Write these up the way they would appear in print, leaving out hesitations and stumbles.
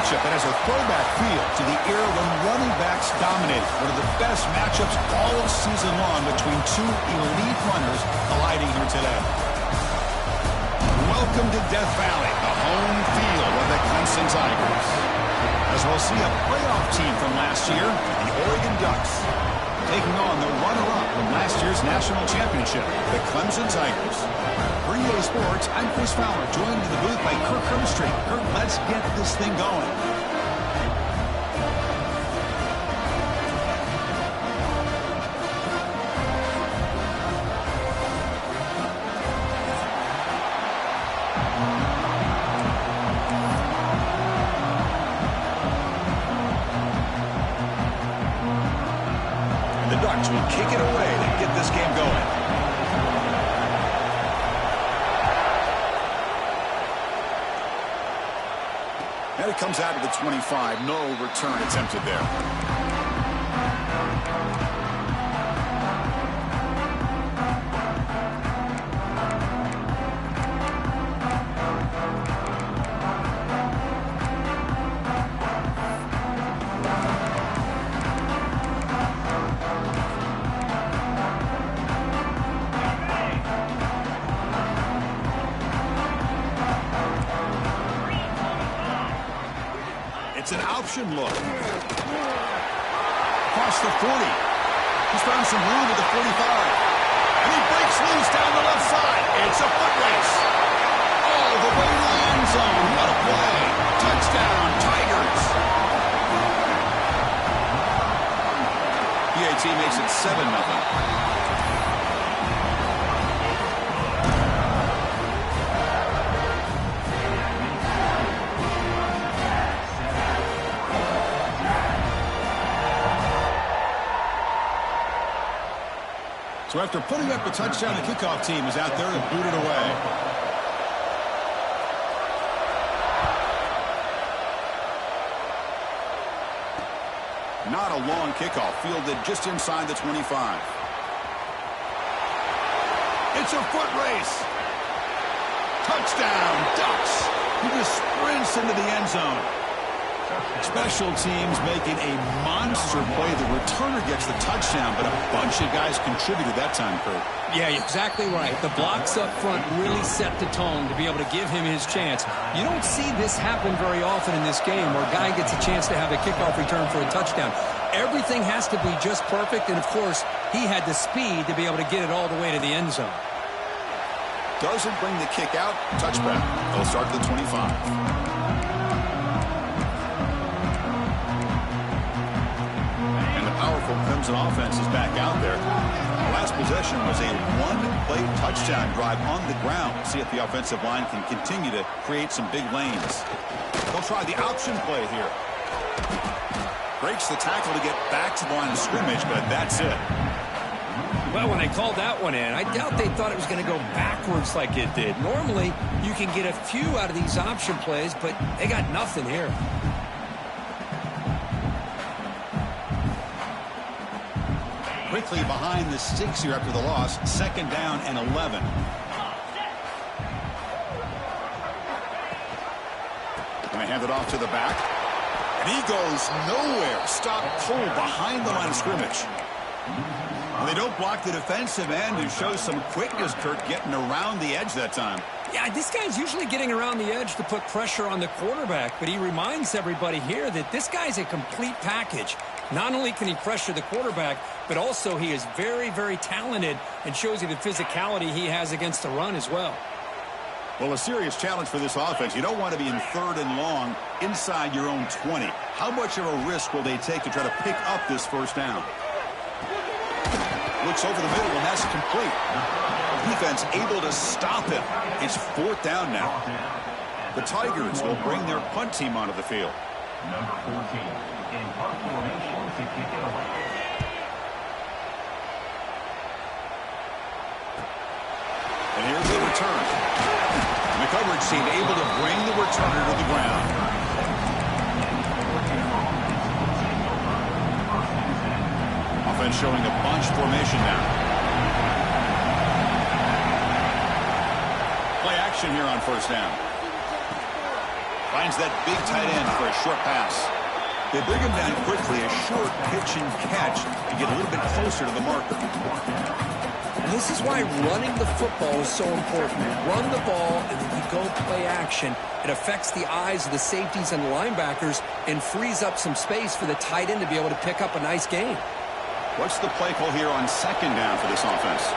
matchup that has a throwback feel to the era when running backs dominated. One of the best matchups all season long between two elite runners colliding here today. Welcome to Death Valley, the home field of the Clemson Tigers. As we'll see a playoff team from last year, the Oregon Ducks, taking on the runner-up from last year's national championship, the Clemson Tigers. For EA Sports, I'm Chris Fowler, joined in the booth by Kirk Herbstreit. Kirk, let's get this thing going. The Ducks will kick it away to get this game going. And it comes out of the 25. No return attempted there. It's an option look. Across the 40. He's found some room at the 45. And he breaks loose down the left side. It's a foot race. All the way to the end zone. What a play. Touchdown, Tigers. PAT makes it 7-0. So after putting up the touchdown, the kickoff team is out there and booted away. Not a long kickoff, fielded just inside the 25. It's a foot race. Touchdown, Ducks. He just sprints into the end zone. Special teams making a monster play. The returner gets the touchdown, but a bunch of guys contributed that time, Kurt. Yeah, you're exactly right. The blocks up front really set the tone to be able to give him his chance. You don't see this happen very often in this game where a guy gets a chance to have a kickoff return for a touchdown. Everything has to be just perfect, and of course, he had the speed to be able to get it all the way to the end zone. Doesn't bring the kick out. Touchback. They'll start at the 25. Powerful Clemson offense is back out there. The last possession was a one-play touchdown drive on the ground. See if the offensive line can continue to create some big lanes. They'll try the option play here. Breaks the tackle to get back to the line of scrimmage, but that's it. Well, when they called that one in, I doubt they thought it was going to go backwards like it did. Normally, you can get a few out of these option plays, but they got nothing here. Quickly behind the sticks here after the loss. 2nd down and 11. Going to hand it off to the back. And he goes nowhere. Stop cold behind the line of scrimmage. Well, they don't block the defensive end, who shows some quickness, Kurt, getting around the edge that time. Yeah, this guy's usually getting around the edge to put pressure on the quarterback, but he reminds everybody here that this guy's a complete package. Not only can he pressure the quarterback, but also he is very, very talented and shows you the physicality he has against the run as well. Well, a serious challenge for this offense. You don't want to be in 3rd and long inside your own 20. How much of a risk will they take to try to pick up this 1st down? Looks over the middle, and that's complete. Defense able to stop him. It's 4th down now. The Tigers will bring their punt team onto the field. Number 14 in punt formation to kick it away. And here's the return. And the coverage team able to bring the returner to the ground. Offense showing a bunch formation now. Play action here on 1st down. Finds that big tight end for a short pass. They bring him down quickly, a short pitch and catch to get a little bit closer to the marker. And this is why running the football is so important. You run the ball and then you go play action. It affects the eyes of the safeties and the linebackers and frees up some space for the tight end to be able to pick up a nice gain. What's the play call here on second down for this offense?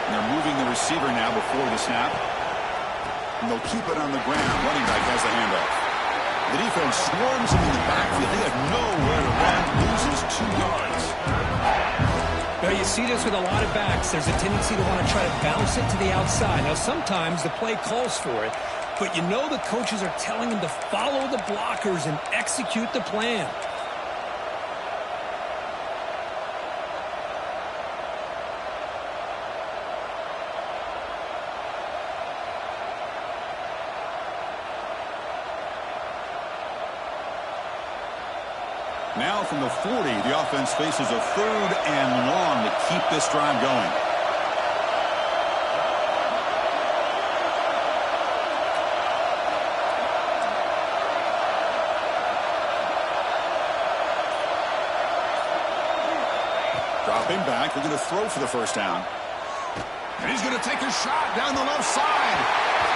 And they're moving the receiver now before the snap. And they'll keep it on the ground. Running back has the handoff. The defense swarms him in the backfield. They have nowhere to run. Loses 2 yards. Now, you see this with a lot of backs. There's a tendency to want to try to bounce it to the outside. Now, sometimes the play calls for it, but you know the coaches are telling him to follow the blockers and execute the plan. Now from the 40, the offense faces a 3rd and long to keep this drive going. Dropping back, they're going to throw for the first down. And he's going to take a shot down the left side.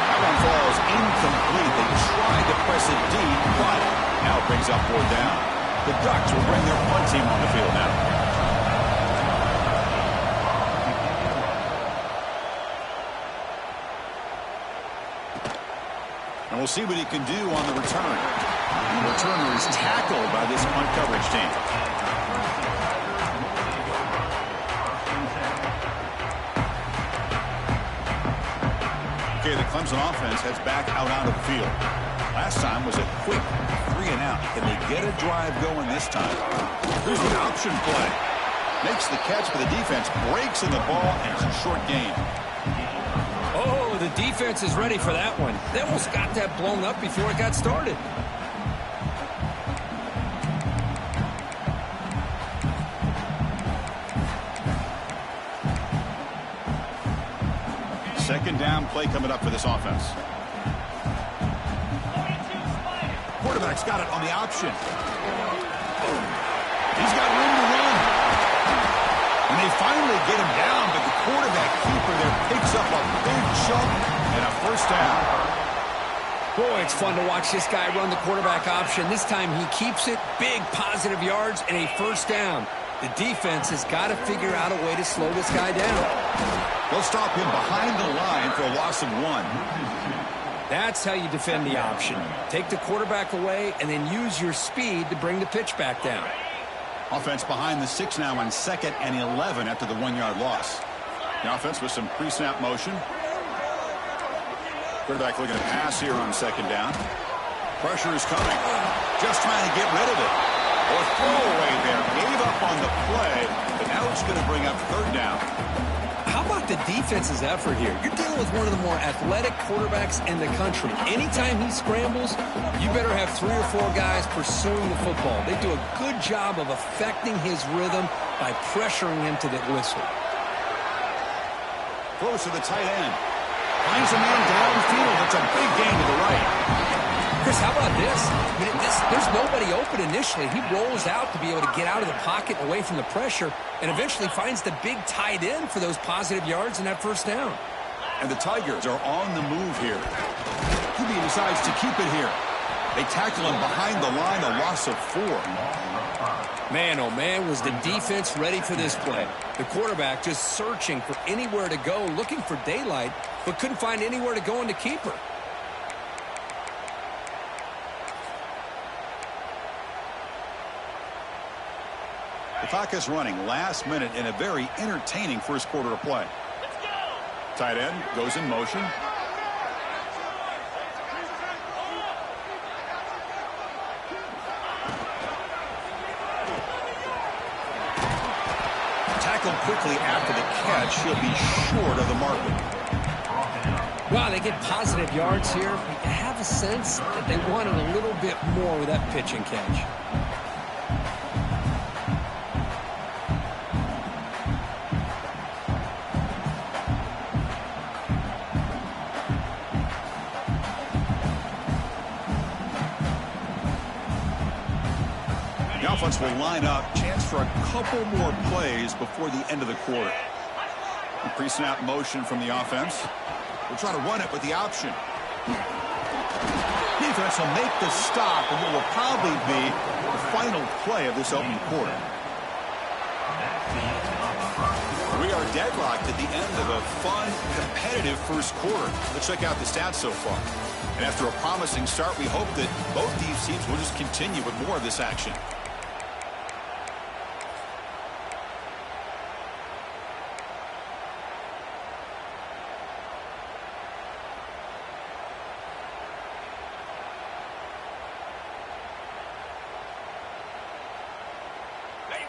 That one falls incomplete. They tried to press it deep, but now it brings up 4th down. The Ducks will bring their punt team on the field now. And we'll see what he can do on the return. The returner is tackled by this punt coverage team. Okay, the Clemson offense heads back out onto the field. Last time was a quick 3-and-out. Can they get a drive going this time? Here's an option play. Makes the catch, but the defense breaks in the ball, and it's a short gain. Oh, the defense is ready for that one. They almost got that blown up before it got started. Second down play coming up for this offense. Quarterback's got it on the option. He's got room to run. And they finally get him down, but the quarterback keeper there picks up a big chunk and a first down. Boy, it's fun to watch this guy run the quarterback option. This time he keeps it, big positive yards, and a first down. The defense has got to figure out a way to slow this guy down. They'll stop him behind the line for a loss of 1. That's how you defend the option. Take the quarterback away and then use your speed to bring the pitch back down. Offense behind the 6 now on 2nd and 11 after the 1-yard loss. The offense with some pre-snap motion. Quarterback looking to pass here on 2nd down. Pressure is coming. Just trying to get rid of it. Or throwaway there. Gave up on the play, but now it's going to bring up 3rd down. How about the defense's effort here? You're dealing with one of the more athletic quarterbacks in the country. Anytime he scrambles, you better have 3 or 4 guys pursuing the football. They do a good job of affecting his rhythm by pressuring him to the whistle. Close to the tight end. Finds a man downfield. It's a big gain to the right. Chris, how about this? I mean, there's nobody open initially. He rolls out to be able to get out of the pocket away from the pressure and eventually finds the big tight end for those positive yards in that first down. And the Tigers are on the move here. QB decides to keep it here. They tackle him behind the line, a loss of 4. Man, oh man, was the defense ready for this play. The quarterback just searching for anywhere to go, looking for daylight, but couldn't find anywhere to go in the keeper. The clock is running last minute in a very entertaining first quarter of play. Tight end goes in motion. Tackled quickly after the catch. He'll be short of the marker. Wow, they get positive yards here. I have a sense that they wanted a little bit more with that pitch and catch. offense will line up. Chance for a couple more plays before the end of the quarter. Pre-snap motion from the offense. We'll try to run it with the option. Defense will make the stop, and what will probably be the final play of this opening quarter. We are deadlocked at the end of a fun, competitive first quarter. Let's check out the stats so far. And after a promising start, we hope that both these teams will just continue with more of this action.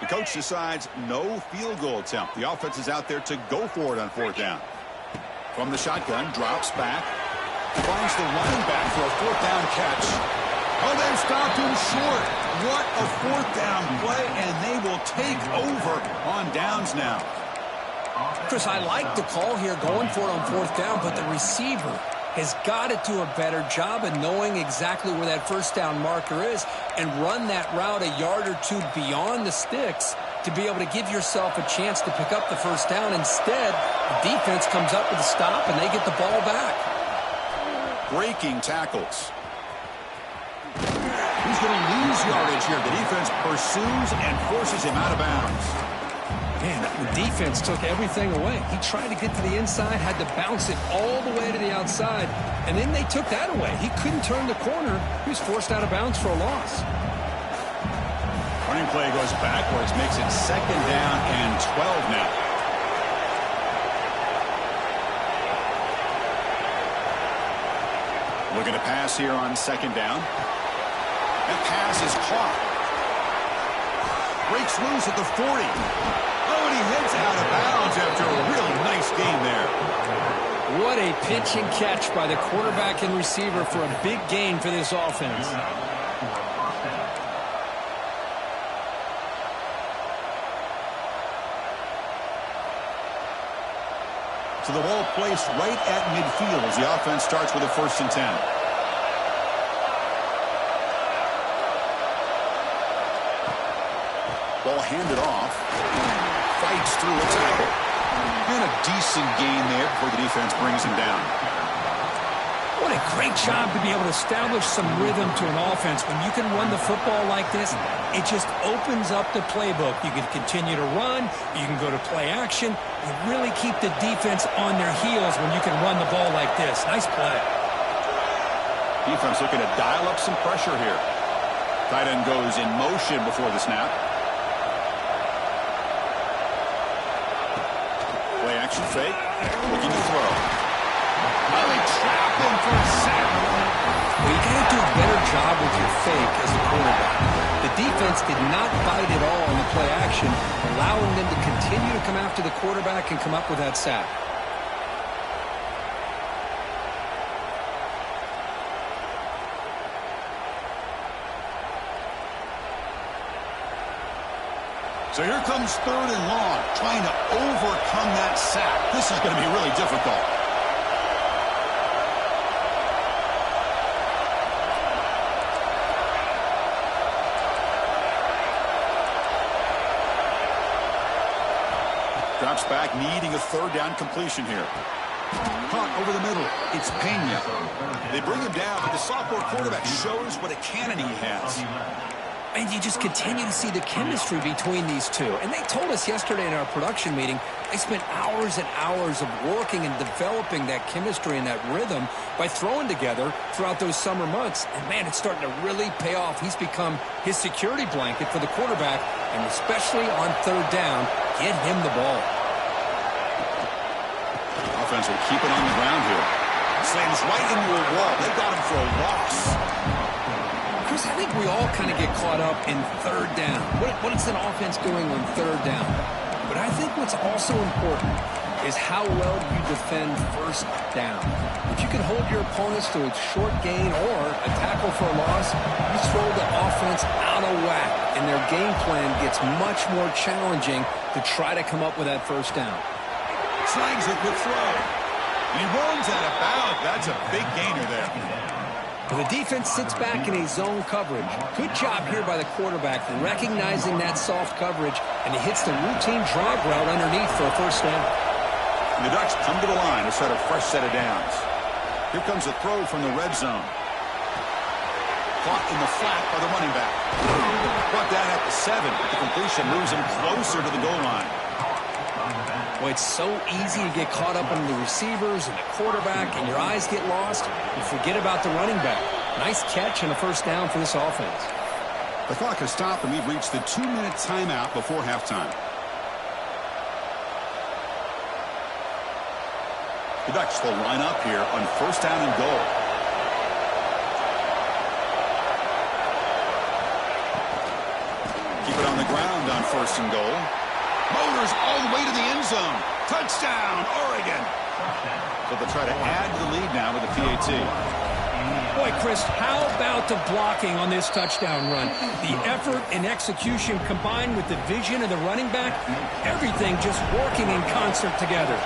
The coach decides no field goal attempt. The offense is out there to go for it on fourth down. From the shotgun, drops back. Finds the running back for a fourth down catch. Oh, they've stopped him short. What a fourth down play, and they will take over on downs now. Chris, I like the call here going for it on fourth down, but the receiver has got to do a better job of knowing exactly where that first down marker is and run that route a yard or two beyond the sticks to be able to give yourself a chance to pick up the first down. Instead, the defense comes up with a stop and they get the ball back. Breaking tackles. He's going to lose yardage here. The defense pursues and forces him out of bounds. Man, the defense took everything away. He tried to get to the inside, had to bounce it all the way to the outside, and then they took that away. He couldn't turn the corner. He was forced out of bounds for a loss. Running play goes backwards, makes it second down and 12 now. Looking to pass here on second down. That pass is caught. Breaks loose at the 40. Oh, and he heads out of bounds after a really nice game there. What a pitch and catch by the quarterback and receiver for a big gain for this offense. So the ball placed right at midfield as the offense starts with a 1st and 10. Ball handed off. Fights through a tackle. And a decent gain there before the defense brings him down. What a great job to be able to establish some rhythm to an offense. When you can run the football like this, it just opens up the playbook. You can continue to run. You can go to play action. You really keep the defense on their heels when you can run the ball like this. Nice play. Defense looking to dial up some pressure here. Tight end goes in motion before the snap. Play action fake. Looking to throw. Oh, they trap him for a sack. Well, you got to do a better job with your fake as a quarterback. The defense did not bite at all in the play action, allowing them to continue to come after the quarterback and come up with that sack. So here comes 3rd and long, trying to overcome that sack. This is going to be really difficult. Drops back, needing a 3rd down completion here. Caught over the middle. It's Pena. They bring him down, but the sophomore quarterback shows what a cannon he has. And you just continue to see the chemistry between these two. And they told us yesterday in our production meeting, they spent hours and hours of working and developing that chemistry and that rhythm by throwing together throughout those summer months. And, man, it's starting to really pay off. He's become his security blanket for the quarterback, and especially on 3rd down, get him the ball. Offense will keep it on the ground here. Slams right into a wall. They got him for a loss. Chris, I think we all kind of get caught up in 3rd down. What is an offense doing on 3rd down? But I think what's also important is how well you defend 1st down. If you can hold your opponents to a short gain or a tackle for a loss, you throw the offense out of whack, and their game plan gets much more challenging to try to come up with that 1st down. Snags a good throw. He runs out of bounds. That's a big gainer there. The defense sits back in a zone coverage. Good job here by the quarterback, recognizing that soft coverage, and he hits the routine drag route underneath for a first down. And the Ducks come to the line to set a fresh set of downs. Here comes a throw from the red zone. Caught in the flat by the running back. Brought down at the 7. The completion moves him closer to the goal line. Boy, it's so easy to get caught up in the receivers and the quarterback, and your eyes get lost. You forget about the running back. Nice catch and a first down for this offense. The clock has stopped, and we've reached the 2-minute timeout before halftime. The Ducks will line up here on first down and goal. Keep it on the ground on first and goal. Motors all the way to the end zone. Touchdown, Oregon. So they'll try to add to the lead now with the PAT. Boy, Chris, how about the blocking on this touchdown run? The effort and execution combined with the vision of the running back, everything just working in concert together.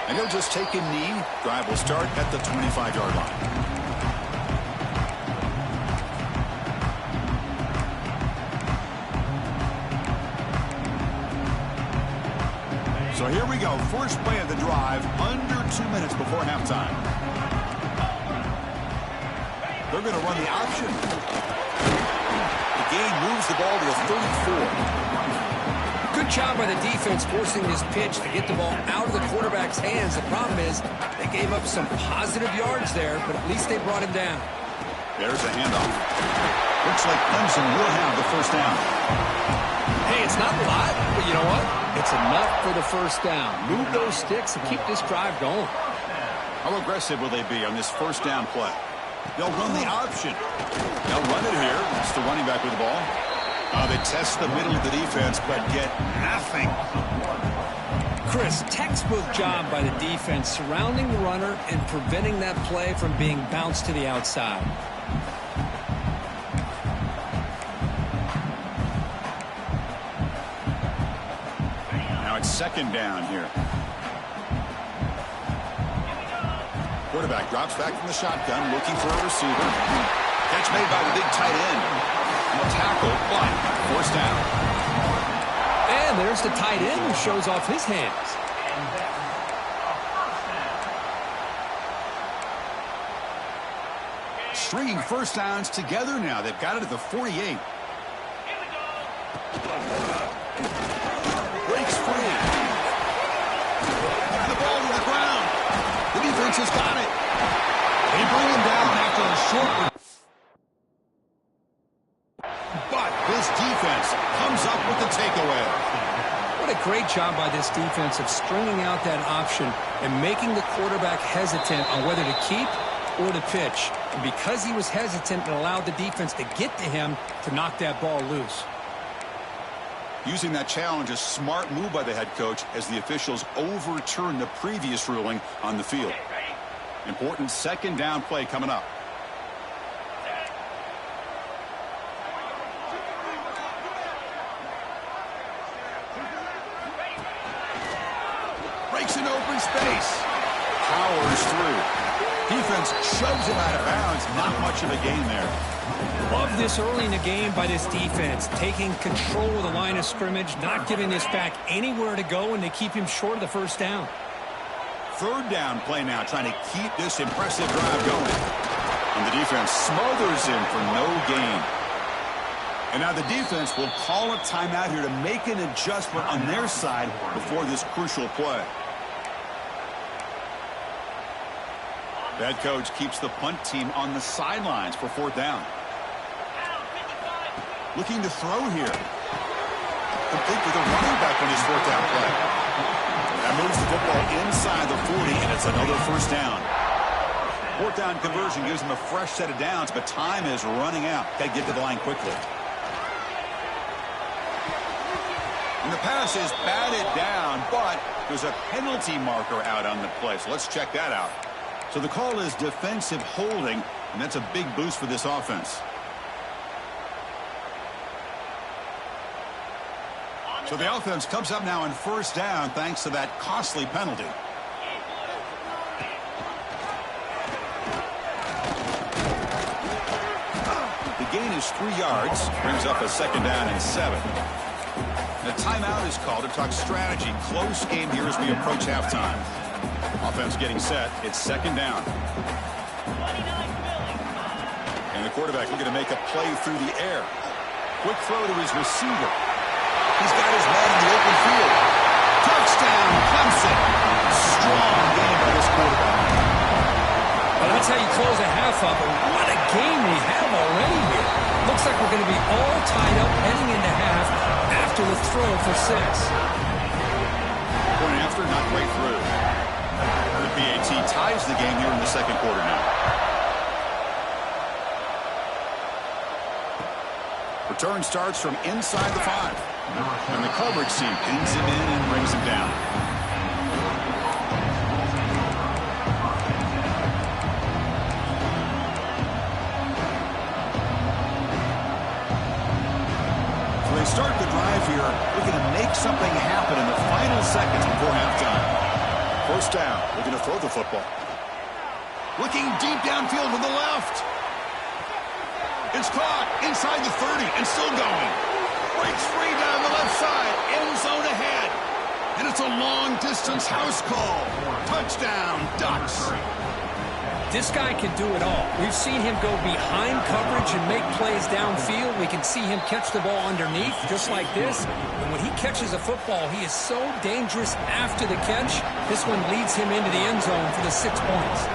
And he'll just take a knee. Drive will start at the 25-yard line. So here we go. First play of the drive, under 2 minutes before halftime. They're going to run the option. The gain moves the ball to the 34. Good job by the defense forcing this pitch to get the ball out of the quarterback's hands. The problem is they gave up some positive yards there, but at least they brought him down. There's a handoff. Looks like Clemson will have the first down. Hey, it's not a lot, but you know what? It's enough for the first down. Move those sticks and keep this drive going. How aggressive will they be on this first down play? They'll run the option. They'll run it here. It's the running back with the ball. They test the middle of the defense, but get nothing. Chris, textbook job by the defense surrounding the runner and preventing that play from being bounced to the outside. Now it's second down here. Quarterback drops back from the shotgun, looking for a receiver. Catch made by the big tight end. Tackle, but forced down. And there's the tight end who shows off his hands. Stringing first downs together now. They've got it at the 48. Breaks free. And the ball to the ground. The defense has got it. They bring him down after a short. But this defense comes up with the takeaway. What a great job by this defense of stringing out that option and making the quarterback hesitant on whether to keep or to pitch. And because he was hesitant, it allowed the defense to get to him to knock that ball loose. Using that challenge, a smart move by the head coach as the officials overturn the previous ruling on the field. Important second down play coming up. Breaks in open space. Powers through. Defense shoves him out of bounds. Not much of a gain there. Love this early in the game by this defense. Taking control of the line of scrimmage, not giving this back anywhere to go, and they keep him short of the first down. Third down play now, trying to keep this impressive drive going. And the defense smothers him for no gain. And now the defense will call a timeout here to make an adjustment on their side before this crucial play. The head coach keeps the punt team on the sidelines for fourth down. Looking to throw here. Complete with a running back on his fourth down play. That moves the football inside the 40, and it's another first down. Fourth down conversion gives him a fresh set of downs, but time is running out. Got to get to the line quickly. And the pass is batted down, but there's a penalty marker out on the play, so let's check that out. So the call is defensive holding, and that's a big boost for this offense. So the offense comes up now on first down thanks to that costly penalty. The gain is 3 yards, brings up a second down and 7. The timeout is called to talk strategy. Close game here as we approach halftime. Offense getting set. It's second down. And the quarterback looking to make a play through the air. Quick throw to his receiver. He's got his man in the open field. Touchdown, Clemson. Strong game by this quarterback. Well, that's how you close a half up. And what a game we have already here. Looks like we're going to be all tied up heading into half after the throw for 6. Point after, not quite through. The PAT ties the game here in the second quarter now. Return starts from inside the 5. And the coverage team pins him in and brings him down. So they start the drive here, looking to make something happen in the final seconds before halftime. First down, looking to throw the football. Looking deep downfield to the left. It's caught inside the 30 and still going. Breaks free down the left side. End zone ahead. And it's a long-distance house call. Touchdown, Ducks. This guy can do it all. We've seen him go behind coverage and make plays downfield. We can see him catch the ball underneath, just like this. And when he catches a football, he is so dangerous after the catch. This one leads him into the end zone for the 6 points.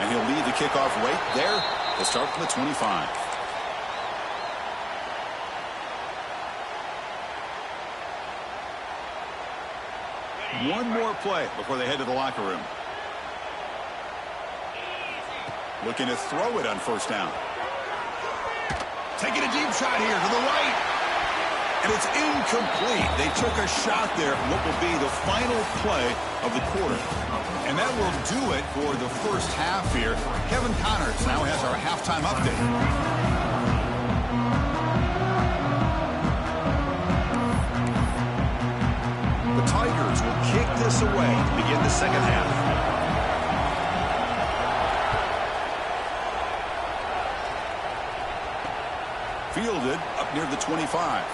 And he'll lead the kickoff right there to start from the 25. One more play before they head to the locker room. Looking to throw it on first down. Taking a deep shot here to the right. And it's incomplete. They took a shot there for what will be the final play of the quarter. And that will do it for the first half here. Kevin Connors now has our halftime update. The Tigers will kick this away to begin the second half. Fielded up near the 25.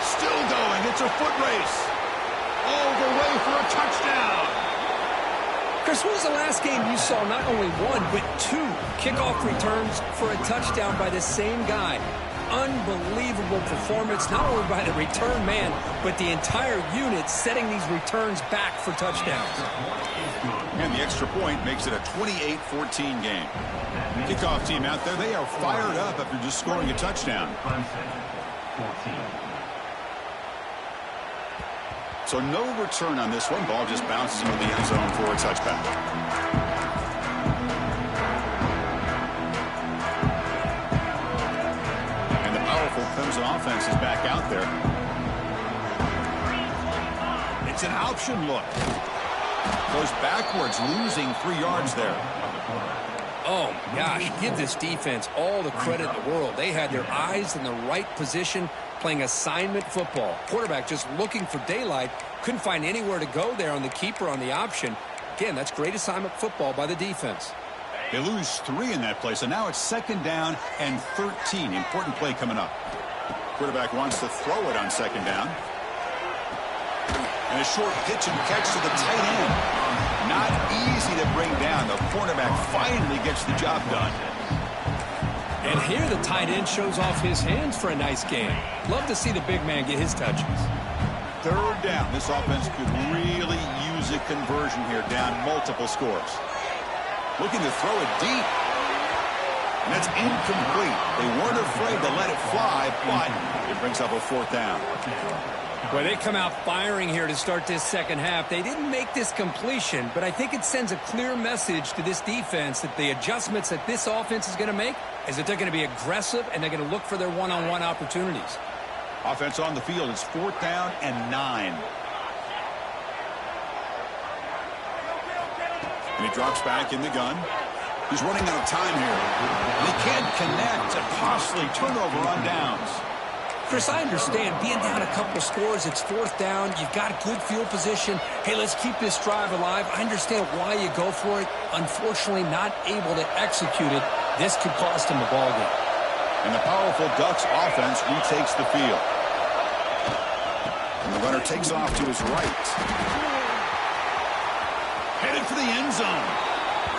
Still going. It's a foot race. All the way for a touchdown. Chris, when was the last game you saw not only one, but 2 kickoff returns for a touchdown by the same guy? Unbelievable performance, not only by the return man, but the entire unit setting these returns back for touchdowns. And the extra point makes it a 28-14 game. Kickoff team out there, they are fired up after just scoring a touchdown. So no return on this one. Ball just bounces into the end zone for a touchback. And the powerful Clemson offense is back out there. It's an option look. Goes backwards, losing 3 yards there. Oh, gosh, give this defense all the credit in the world. They had their eyes in the right position, playing assignment football. Quarterback just looking for daylight. Couldn't find anywhere to go there on the keeper on the option. Again, that's great assignment football by the defense. They lose 3 in that play, so now it's second down and 13. Important play coming up. Quarterback wants to throw it on second down. And a short pitch and catch to the tight end. Not easy to bring down. The cornerback finally gets the job done. And here the tight end shows off his hands for a nice game. Love to see the big man get his touches. Third down. This offense could really use a conversion here, down multiple scores. Looking to throw it deep. And that's incomplete. They weren't afraid to let it fly, but it brings up a fourth down. Well, they come out firing here to start this second half. They didn't make this completion, but I think it sends a clear message to this defense that the adjustments that this offense is going to make is that they're going to be aggressive and they're going to look for their one-on-one opportunities. Offense on the field. It's fourth down and 9. And he drops back in the gun. He's running out of time here. And he can't connect. A costly turnover on downs. Chris, I understand being down a couple scores, it's fourth down, you've got a good field position. Hey, let's keep this drive alive. I understand why you go for it. Unfortunately, not able to execute it. This could cost him the ball game. And the powerful Ducks offense retakes the field. And the runner takes off to his right. Headed for the end zone.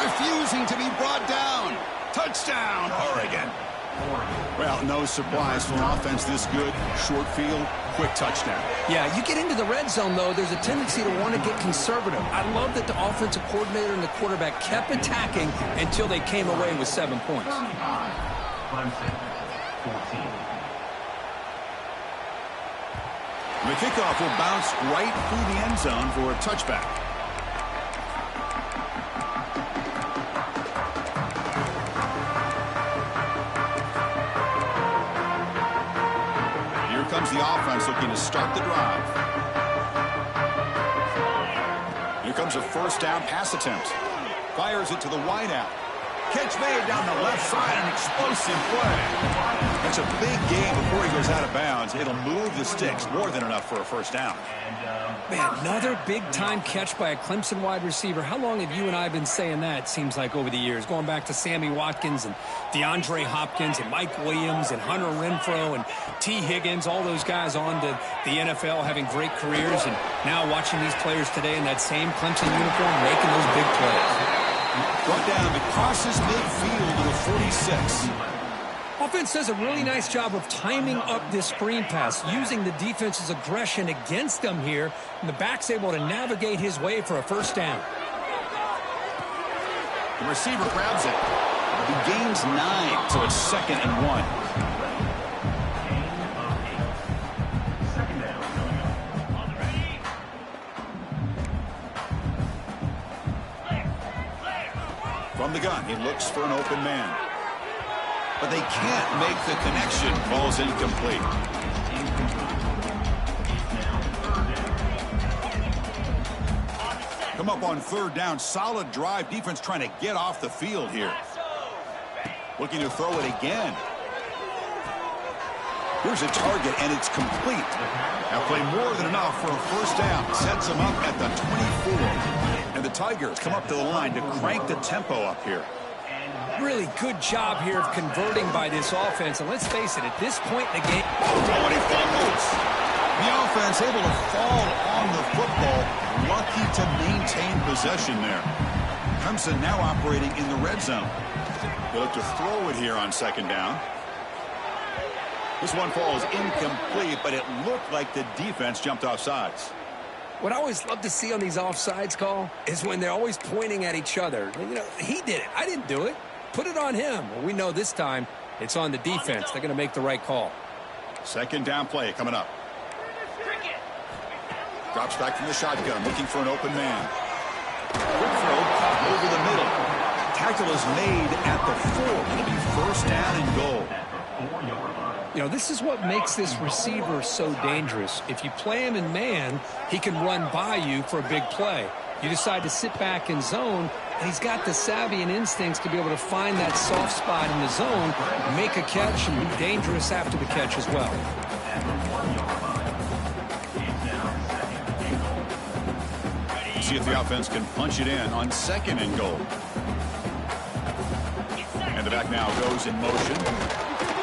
Refusing to be brought down. Touchdown, Oregon. Well, no surprise for an offense this good. Short field, quick touchdown. Yeah, you get into the red zone, though, there's a tendency to want to get conservative. I love that the offensive coordinator and the quarterback kept attacking until they came away with 7 points. The kickoff will bounce right through the end zone for a touchback. Comes the offense looking to start the drive. Here comes a first down pass attempt. Fires it to the wideout. Catch made down the left side, an explosive play. That's a big game before he goes out of bounds. It'll move the sticks, more than enough for a first down. Man, another big-time catch by a Clemson wide receiver. How long have you and I been saying that, seems like, over the years? Going back to Sammy Watkins and DeAndre Hopkins and Mike Williams and Hunter Renfrow and T. Higgins, all those guys on to the NFL having great careers, and now watching these players today in that same Clemson uniform making those big plays. Brought down, it crosses midfield to the 46. Offense does a really nice job of timing up this screen pass, using the defense's aggression against them here, and the back's able to navigate his way for a first down. The receiver grabs it. He gains 9, so it's 2nd and 1. From the gun, he looks for an open man. But they can't make the connection. Ball's incomplete. Come up on third down. Solid drive. Defense trying to get off the field here. Looking to throw it again. Here's a target, and it's complete. Now play more than enough for a first down. Sets them up at the 24. And the Tigers come up to the line to crank the tempo up here. Really good job here of converting by this offense. And let's face it, at this point in the game... Oh, and he fumbles. The offense able to fall on the football. Lucky to maintain possession there. Clemson now operating in the red zone. They look to throw it here on second down. This one falls incomplete, but it looked like the defense jumped off sides. What I always love to see on these offsides call is when they're always pointing at each other. You know, he did it. I didn't do it. Put it on him. Well, we know this time it's on the defense. They're going to make the right call. Second down play coming up. Drops back from the shotgun, looking for an open man. Quick throw over the middle. Tackle is made at the 4. It'll be first down and goal. You know, this is what makes this receiver so dangerous. If you play him in man, he can run by you for a big play. You decide to sit back in zone, and he's got the savvy and instincts to be able to find that soft spot in the zone, make a catch, and be dangerous after the catch as well. See if the offense can punch it in on second and goal. And the back now goes in motion.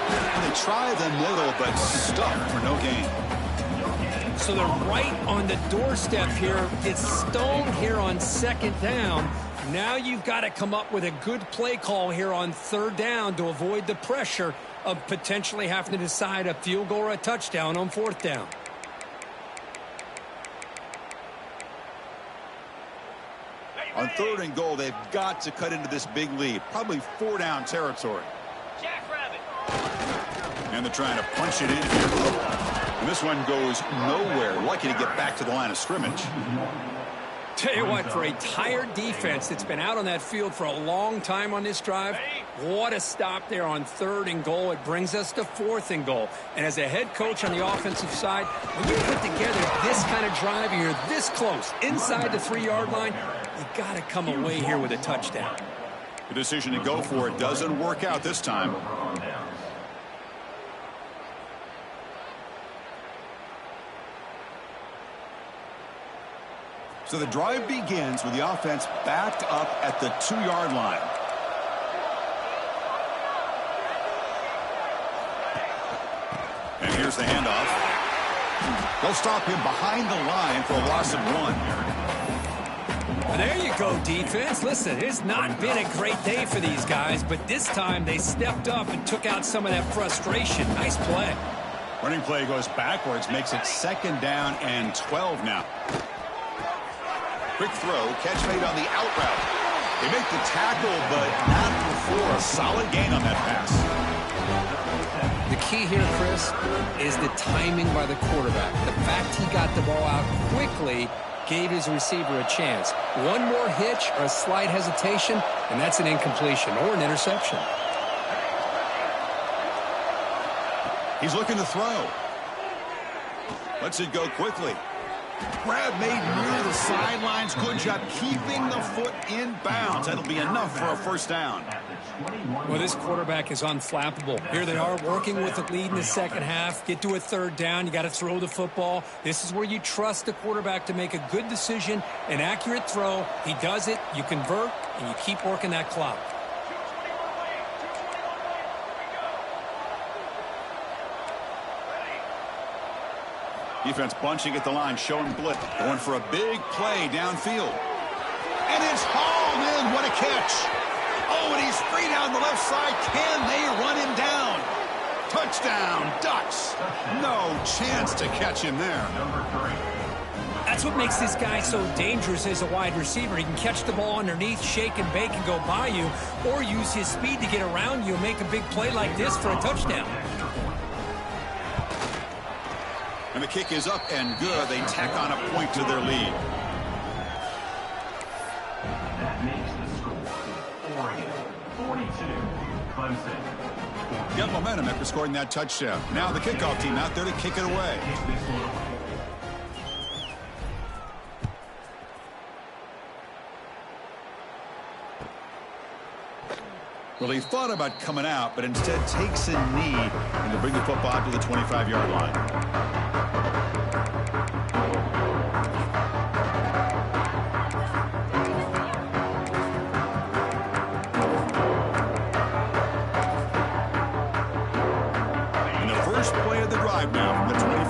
And they try the middle, but stuck for no gain. So they're right on the doorstep here. It's Stone here on second down. Now you've got to come up with a good play call here on third down to avoid the pressure of potentially having to decide a field goal or a touchdown on fourth down. On third and goal, they've got to cut into this big lead. Probably 4-down territory. And they're trying to punch it in here. And this one goes nowhere. Lucky to get back to the line of scrimmage. Tell you what, for a tired defense that's been out on that field for a long time on this drive, what a stop there on third and goal. It brings us to fourth and goal. And as a head coach on the offensive side, when you put together this kind of drive and you're this close, inside the 3-yard line, you got to come away here with a touchdown. The decision to go for it doesn't work out this time. So the drive begins with the offense backed up at the 2-yard line. And here's the handoff. They'll stop him behind the line for a loss of 1. Well, there you go, defense. Listen, it's not been a great day for these guys, but this time they stepped up and took out some of that frustration. Nice play. Running play goes backwards, makes it 2nd down and 12 now. Quick throw, catch made on the out route. They make the tackle, but not before a solid gain on that pass. The key here, Chris, is the timing by the quarterback. The fact he got the ball out quickly gave his receiver a chance. One more hitch or a slight hesitation, and that's an incompletion or an interception. He's looking to throw. Lets it go quickly. Grab made near the sidelines. Good job keeping the foot in bounds. That'll be enough for a 1st down. Well, this quarterback is unflappable. Here they are working with the lead in the 2nd half. Get to a 3rd down. You got to throw the football. This is where you trust the quarterback to make a good decision, an accurate throw. He does it. You convert, and you keep working that clock. Defense bunching at the line, showing blitz. Going for a big play downfield. And it's hauled in. What a catch. Oh, and he's free down the left side. Can they run him down? Touchdown, Ducks. No chance to catch him there. That's what makes this guy so dangerous as a wide receiver. He can catch the ball underneath, shake and bake, and go by you, or use his speed to get around you and make a big play like this for a touchdown. And the kick is up and good. They tack on a point to their lead. That makes the score Oregon 42, Clemson. Got momentum after scoring that touchdown. Now the kickoff team out there to kick it away. Well, he thought about coming out, but instead takes a knee and to bring the football to the 25-yard line. And the first play of the drive now from the 25.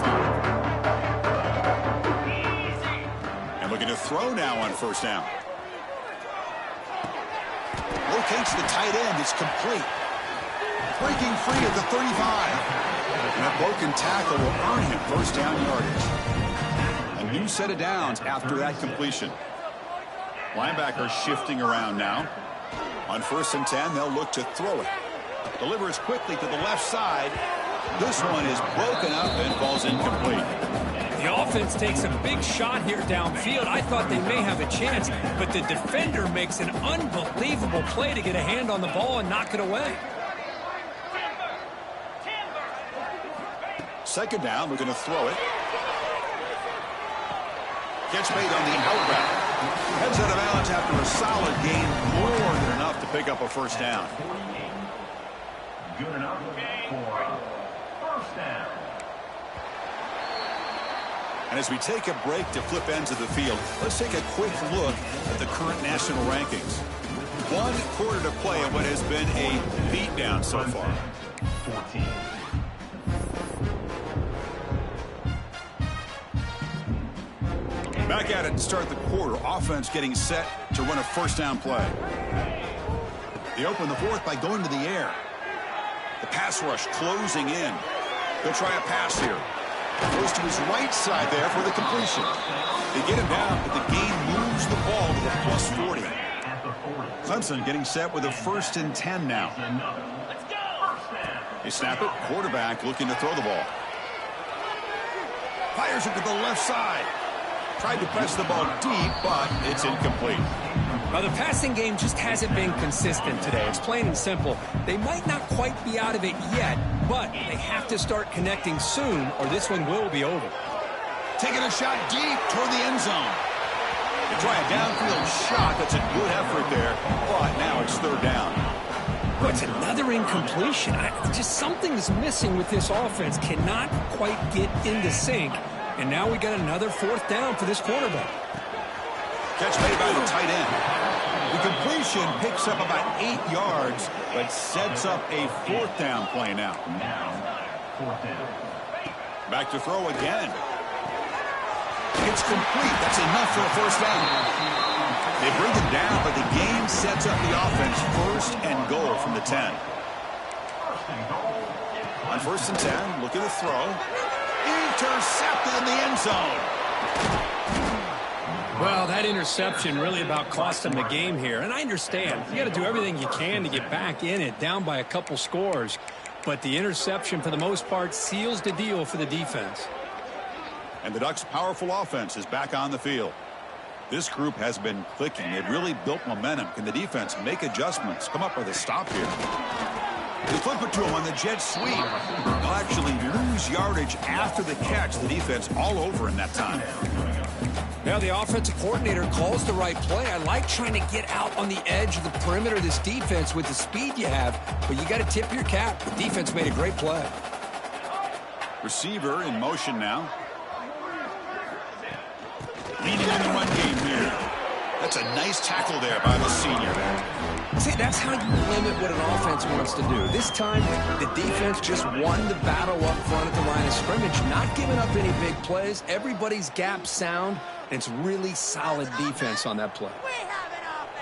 And looking to throw now on 1st down. Locates the tight end. It's complete. Breaking free at the 35. And a broken tackle will earn him 1st down yardage. A new set of downs after that completion. Linebacker shifting around now. On 1st and 10, they'll look to throw it. Delivers quickly to the left side. This one is broken up and falls incomplete. The offense takes a big shot here downfield. I thought they may have a chance, but the defender makes an unbelievable play to get a hand on the ball and knock it away. 2nd down, looking to throw it. Catch made on the out route. Heads out of bounds after a solid gain, more than enough to pick up a 1st down. Good enough for 1st down. And as we take a break to flip ends of the field, let's take a quick look at the current national rankings. 1 quarter to play in what has been a beatdown so far. 14. Back at it to start the quarter. Offense getting set to run a 1st down play. They open the 4th by going to the air. The pass rush closing in. They'll try a pass here. Goes to his right side there for the completion. They get him down, but the gain moves the ball to the +40. Clemson getting set with a 1st and 10 now. They snap it. Quarterback looking to throw the ball. Fires it to the left side. Tried to press the ball deep, but it's incomplete. Now, the passing game just hasn't been consistent today. It's plain and simple. They might not quite be out of it yet, but they have to start connecting soon, or this one will be over. taking a shot deep toward the end zone. They try a downfield shot. That's a good effort there, but now it's third down. Oh, it's another incompletion. Just something is missing with this offense. Cannot quite get into sync. And now we got another fourth down for this quarterback. Catch made by the tight end. The completion picks up about 8 yards, but sets up a fourth down play now. Fourth down. Back to throw again. It's complete. That's enough for a first down. They bring it down, but the game sets up the offense first and goal from the 10. On first and 10, look at the throw. Intercepted in the end zone. Well, that interception really about cost him the game here. And I understand. You got to do everything you can to get back in it, down by a couple scores. But the interception, for the most part, seals the deal for the defense. And the Ducks' powerful offense is back on the field. This group has been clicking. They've really built momentum. Can the defense make adjustments? Come up with a stop here. They flip it to him on the jet sweep. They'll actually lose yardage after the catch. The defense all over in that time. Now the offensive coordinator calls the right play. I like trying to get out on the edge of the perimeter of this defense with the speed you have, but you got to tip your cap. The defense made a great play. Receiver in motion now. Leading in the run game here. That's a nice tackle there by the senior. See, that's how you limit what an offense wants to do. This time, the defense just won the battle up front at the line of scrimmage, not giving up any big plays. Everybody's gap sound, and it's really solid defense on that play.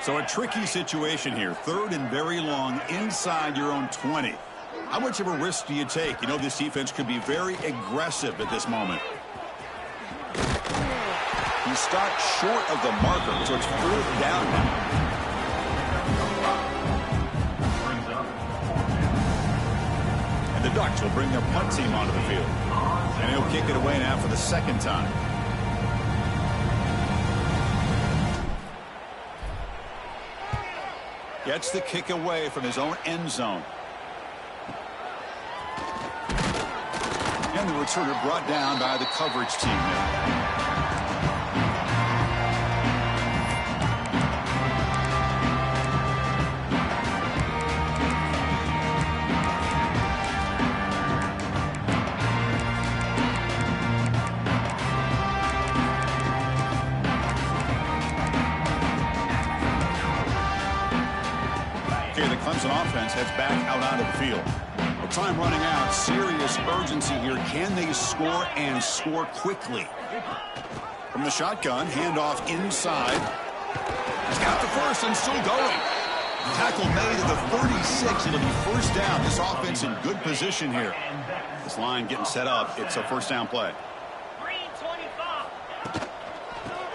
So a tricky situation here. Third and very long inside your own 20. How much of a risk do you take? You know this defense could be very aggressive at this moment. He stopped short of the marker, so it's fourth down now. And the Ducks will bring their punt team onto the field. And he'll kick it away now for the second time. Gets the kick away from his own end zone. And the returner brought down by the coverage team now. Offense heads back out onto the field. Well, time running out. Serious urgency here. Can they score and score quickly? From the shotgun, handoff inside. He's got the first and still going. Tackle made at the 36. It'll be first down. This offense in good position here. This line getting set up. It's a first down play.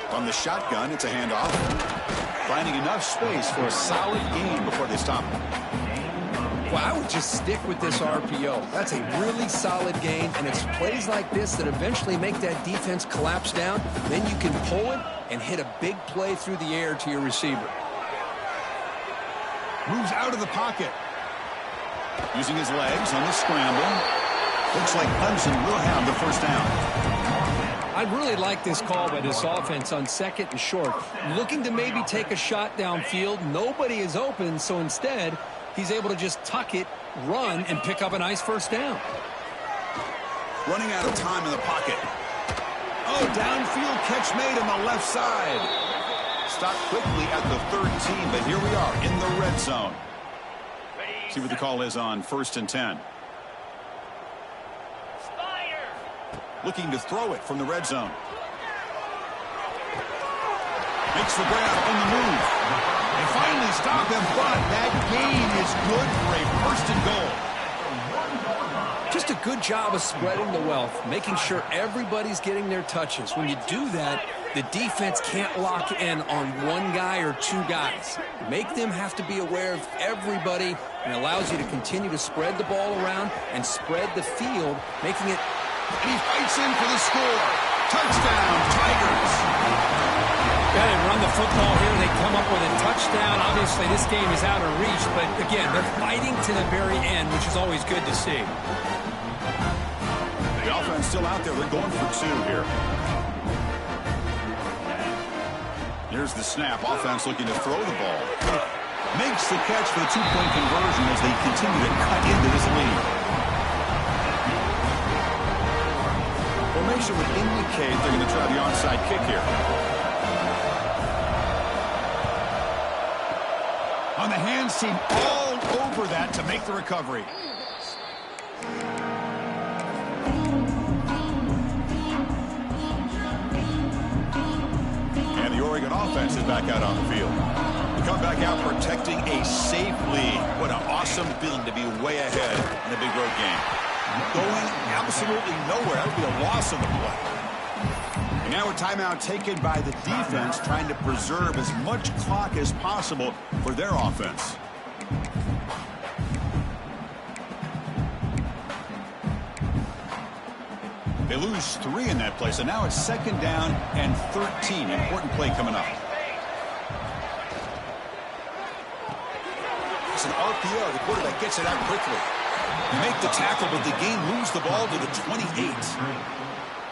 From the shotgun, it's a handoff. Finding enough space for a solid gain before they stop him. Well, I would just stick with this RPO. That's a really solid gain, and it's plays like this that eventually make that defense collapse down. Then you can pull it and hit a big play through the air to your receiver. Moves out of the pocket. Using his legs on the scramble. Looks like Clemson will have the first down. I really like this call by this offense on second and short. Looking to maybe take a shot downfield. Nobody is open, so instead, he's able to just tuck it, run, and pick up a nice first down. Running out of time in the pocket. Oh, downfield catch made on the left side. Stopped quickly at the 13, but here we are in the red zone. See what the call is on first and 10. Looking to throw it from the red zone. Makes the grab on the move. They finally stop him, but that gain is good for a first and goal. Just a good job of spreading the wealth, making sure everybody's getting their touches. When you do that, the defense can't lock in on one guy or two guys. Make them have to be aware of everybody, and allows you to continue to spread the ball around and spread the field, making it. And he fights in for the score. Touchdown, Tigers. Yeah, they run the football here. They come up with a touchdown. Obviously, this game is out of reach, but again, they're fighting to the very end, which is always good to see. The offense still out there. They're going for two here. Here's the snap. Offense looking to throw the ball. Makes the catch for the two-point conversion as they continue to cut into this lead. Formation would indicate they're going to try the onside kick here. On the hands team, all over that to make the recovery. And the Oregon offense is back out on the field. Come back out protecting a safe lead. What an awesome feeling to be way ahead in a big road game. Going absolutely nowhere. That would be a loss of the play. And now a timeout taken by the defense, trying to preserve as much clock as possible for their offense. They lose 3 in that play, so now it's 2nd down and 13. Important play coming up. It's an RPO. The quarterback gets it out quickly. You make the tackle, but the game moves the ball to the 28.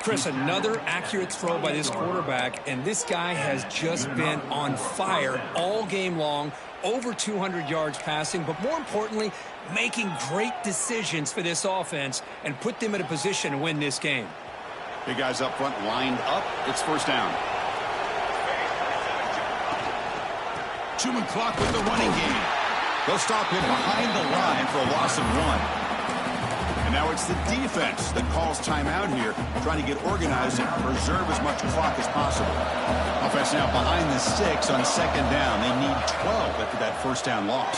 Chris, another accurate throw by this quarterback, and this guy has just been on fire all game long. Over 200 yards passing, but more importantly, making great decisions for this offense and put them in a position to win this game. Big guys up front lined up. It's 1st down. 2-minute clock with the running game. They'll stop him behind the line for a loss of 1. And now it's the defense that calls timeout here, trying to get organized and preserve as much clock as possible. Offense now behind the 6 on 2nd down. They need 12 after that 1st down loss.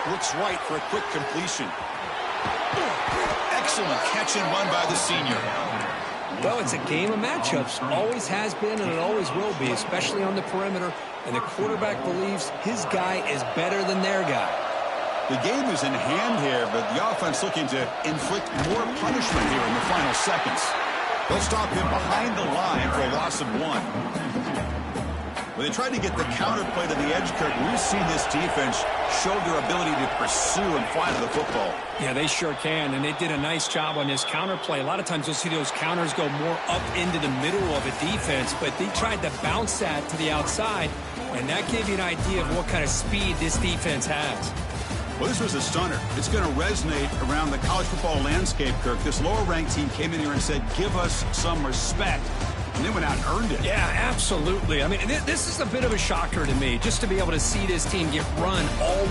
Looks right for a quick completion. Excellent catch and run by the senior. Well, it's a game of matchups. Always has been, and it always will be, especially on the perimeter. And the quarterback believes his guy is better than their guy. The game is in hand here, but the offense looking to inflict more punishment here in the final seconds. They'll stop him behind the line for a loss of 1. When they tried to get the counter play to the edge, Kirk, we've seen this defense show their ability to pursue and fly to the football. Yeah, they sure can, and they did a nice job on this counter play. A lot of times you'll see those counters go more up into the middle of a defense, but they tried to bounce that to the outside, and that gave you an idea of what kind of speed this defense has. Well, this was a stunner. It's going to resonate around the college football landscape, Kirk. This lower-ranked team came in here and said, give us some respect. And they went out and earned it. Yeah, absolutely. I mean, this is a bit of a shocker to me, just to be able to see this team get run all